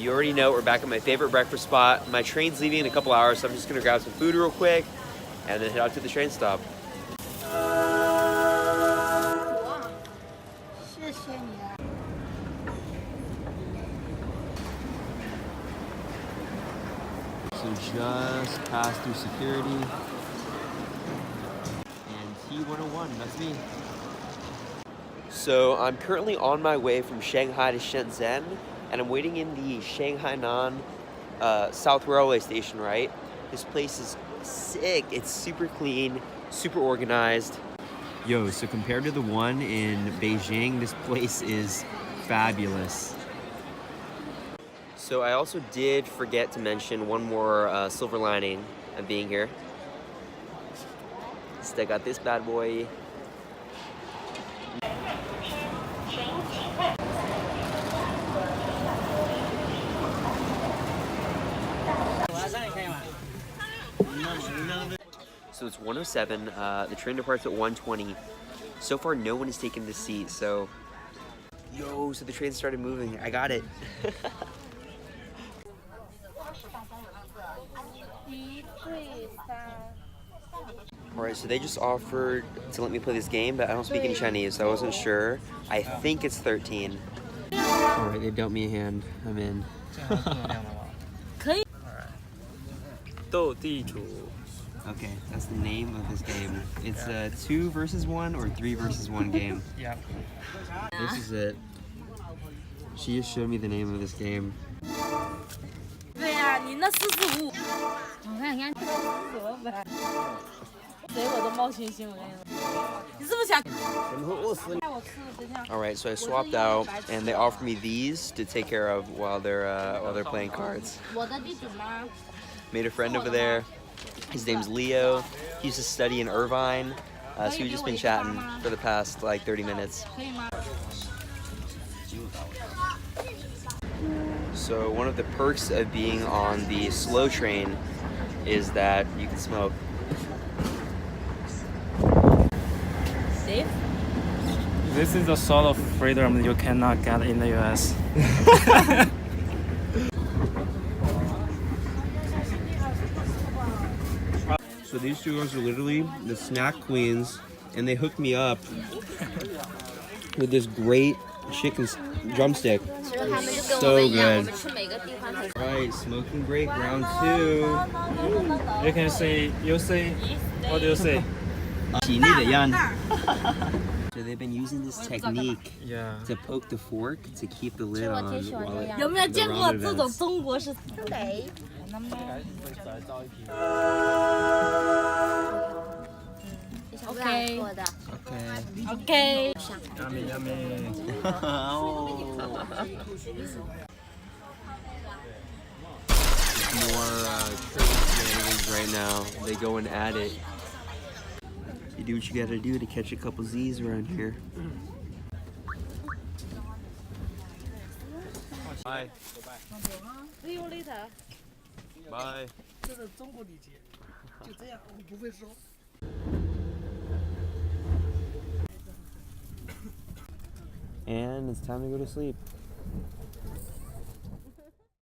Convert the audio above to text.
you already know we're back at my favorite breakfast spot. My train's leaving in a couple hours, so I'm just gonna grab some food real quick and then head out to the train stop. So just passed through security. And T101, that's me. So I'm currently on my way from Shanghai to Shenzhen, and I'm waiting in the Shanghai Nan South Railway Station, right? This place is sick. It's super clean, super organized. Yo, so compared to the one in Beijing, this place is fabulous. So I also did forget to mention one more silver lining of being here. So I got this bad boy. So it's 1:07, the train departs at 1:20. So far no one has taken this seat, so... Yo, so the train started moving, I got it. Alright, so they just offered to let me play this game, but I don't speak any Chinese, so I wasn't sure. I think it's 13. Alright, they dealt me a hand. I'm in. Dou Di Zhu. Okay, that's the name of this game. It's a 2 versus 1 or 3 versus 1 game. Yeah. This is it. She just showed me the name of this game. Alright, so I swapped out and they offered me these to take care of while they're playing cards. Made a friend over there. His name's Leo. He used to study in Irvine. So we've just been chatting for the past like 30 minutes. So one of the perks of being on the slow train is that you can smoke. This is the sort of freedom you cannot get in the US. So these two girls are literally the snack queens, and they hooked me up with this great chicken drumstick. So good. Alright, smoking break round 2. You can say, what do you say? So they've been using this technique to poke the fork to keep the lid on while the ramen advances. Okay. Okay. Yummy, yummy. More train shenanigans right now. They go and add it. You do what you gotta do to catch a couple Z's around here. Bye. See you later. Bye. And it's time to go to sleep.